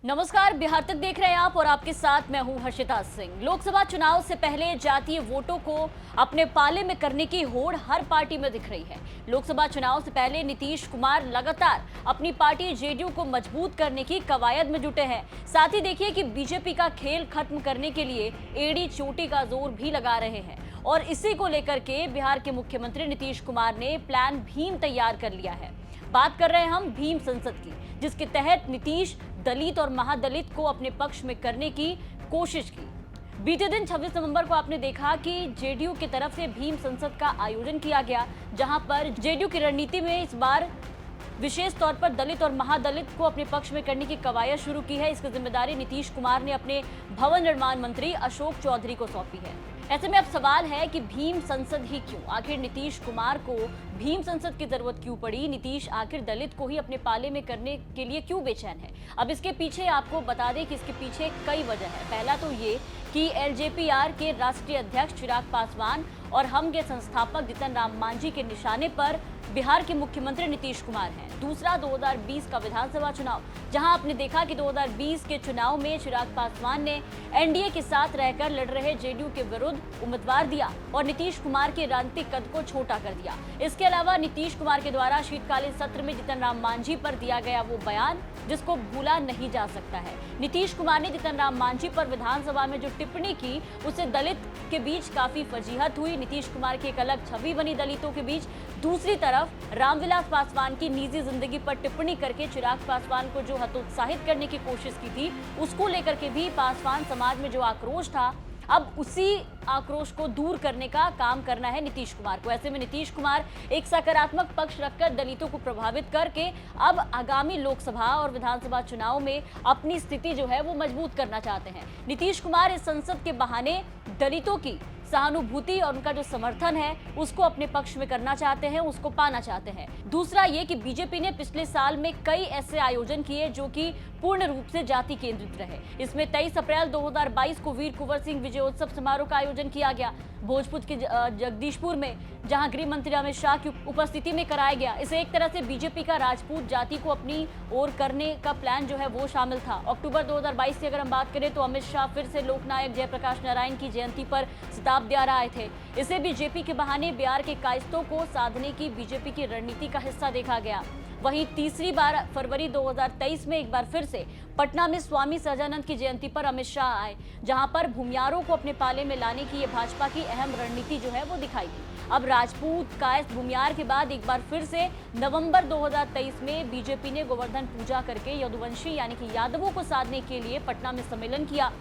नमस्कार, बिहार तक देख रहे हैं आप और आपके साथ मैं हूं हर्षिता सिंह। लोकसभा चुनाव से पहले जातीय वोटों को अपने पाले में करने की होड़ हर पार्टी में दिख रही है। लोकसभा चुनाव से पहले नीतीश कुमार लगातार अपनी पार्टी जेडीयू को मजबूत करने की कवायद में जुटे हैं। साथ ही देखिए कि बीजेपी का खेल खत्म करने के लिए एड़ी चोटी का जोर भी लगा रहे हैं और इसी को लेकर के बिहार के मुख्यमंत्री नीतीश कुमार ने प्लान भीम तैयार कर लिया है। बात कर रहे हैं हम भीम संसद की, जिसके तहत नीतीश दलित और महादलित को अपने पक्ष में करने की कोशिश की। बीते दिन 26 नवंबर को आपने देखा कि जेडीयू की तरफ से भीम संसद का आयोजन किया गया, जहां पर जेडीयू की रणनीति में इस बार विशेष तौर पर दलित और महादलित को अपने पक्ष में करने की कवायद शुरू की है। इसकी जिम्मेदारी नीतीश कुमार ने अपने भवन निर्माण मंत्री अशोक चौधरी को सौंपी है। ऐसे में अब सवाल है कि भीम संसद ही क्यों? आखिर नीतीश कुमार को भीम संसद की जरूरत क्यों पड़ी? नीतीश आखिर दलित को ही अपने पाले में करने के लिए क्यों बेचैन है? अब इसके पीछे आपको बता दें कि इसके पीछे कई वजह है। पहला तो ये कि एलजेपीआर के राष्ट्रीय अध्यक्ष चिराग पासवान और हम के संस्थापक जीतन राम मांझी के निशाने पर बिहार के मुख्यमंत्री नीतीश कुमार हैं। दूसरा 2020 का विधानसभा चुनाव, जहां आपने देखा कि 2020 के चुनाव में चिराग पासवान ने एनडीए के साथ रहकर लड़ रहे जेडीयू के विरुद्ध उम्मीदवार दिया और नीतीश कुमार के राजनीतिक कद को छोटा कर दिया। इसके अलावा नीतीश कुमार के द्वारा शीतकालीन सत्र में जीतन राम मांझी पर दिया गया वो बयान जिसको भूला नहीं जा सकता है। नीतीश कुमार ने जीतन राम मांझी पर विधानसभा में जो टिप्पणी की, उससे दलित के बीच काफी फजीहत हुई। नीतीश कुमार की एक अलग छवि बनी दलितों के बीच। दूसरी तरफ रामविलास पासवान की निजी जिंदगी पर टिप्पणी करके चिराग पासवान को जो हतोत्साहित करने की कोशिश की थी, उसको लेकर के भी पासवान समाज में जो आक्रोश था, अब उसी आक्रोश को दूर करने का काम करना है नीतीश कुमार को। ऐसे में नीतीश कुमार एक सकारात्मक पक्ष रखकर दलितों को प्रभावित करके अब आगामी लोकसभा और विधानसभा चुनाव में अपनी स्थिति जो है वो मजबूत करना चाहते हैं। नीतीश कुमार इस संसद के बहाने दलितों की सहानुभूति और उनका जो समर्थन है उसको अपने पक्ष में करना चाहते हैं, उसको पाना चाहते हैं। दूसरा ये कि बीजेपी ने पिछले साल में कई ऐसे आयोजन किए जो कि पूर्ण रूप से जाति केंद्रित रहे। इसमें 23 अप्रैल 2022 को वीर कुंवर सिंह विजयोत्सव समारोह का आयोजन किया गया भोजपुर के जगदीशपुर में, जहां गृह मंत्री अमित शाह की उपस्थिति में कराया गया। इसे एक तरह से बीजेपी का राजपूत जाति को अपनी ओर करने का प्लान जो है वो शामिल था। अक्टूबर 2022 की अगर हम बात करें तो अमित शाह फिर से लोकनायक जयप्रकाश नारायण की जयंती पर शताब्दी आए थे। इसे भी जेपी के बहाने बिहार के कायस्थों को साधने की बीजेपी की रणनीति का हिस्सा देखा गया। वहीं तीसरी बार फरवरी 2023 में एक बार फिर से पटना में स्वामी सहजानंद की जयंती पर अमित शाह आए, जहां पर भूमियारों को अपने पाले में लाने की ये भाजपा की अहम रणनीति जो है वो दिखाई दी। अब राजपूत कायस्थ भूमियार के बाद एक बार फिर से नवंबर 2023 में बीजेपी ने गोवर्धन पूजा करके यदुवंशी यानी कि यादवों को साधने के लिए पटना में सम्मेलन किया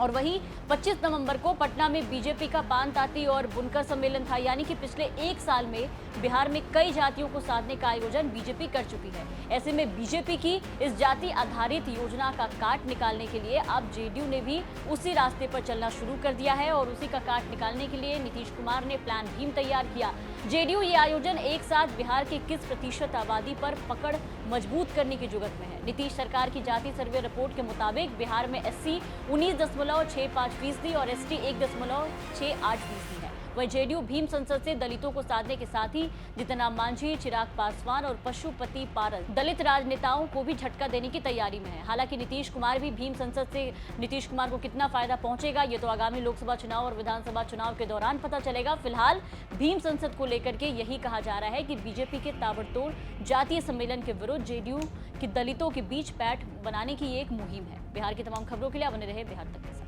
और वहीं 25 नवंबर को पटना में बीजेपी का पान ताती और बुनकर सम्मेलन था। यानी कि पिछले एक साल में बिहार में कई जातियों को साधने का आयोजन बीजेपी कर चुकी है। ऐसे में बीजेपी की इस जाति आधारित योजना का काट निकालने के लिए अब जेडीयू ने भी उसी रास्ते पर चलना शुरू कर दिया है और उसी का काट निकालने के लिए नीतीश कुमार ने प्लान भीम तैयार किया। जेडीयू ये आयोजन एक साथ बिहार के किस प्रतिशत आबादी पर पकड़ मजबूत करने की जुगत में है। नीतीश सरकार की जाति सर्वे रिपोर्ट के मुताबिक बिहार में एससी 19.65% और एसटी 1.68% है। वहीं जेडीयू भीम संसद से दलितों को साधने के साथ ही जीतन राम मांझी, चिराग पासवान और पशुपति पारस दलित राजनेताओं को भी झटका देने की तैयारी में है। हालांकि नीतीश कुमार भी भीम संसद से नीतीश कुमार को कितना फायदा पहुंचेगा ये तो आगामी लोकसभा चुनाव और विधानसभा चुनाव के दौरान पता चलेगा। फिलहाल भीम संसद को लेकर के यही कहा जा रहा है कि बीजेपी के ताबड़तोड़ जातीय सम्मेलन के विरुद्ध जेडीयू की दलितों के बीच पैठ बनाने की एक मुहिम है। बिहार की तमाम खबरों के लिए बने रहे बिहार तक के साथ।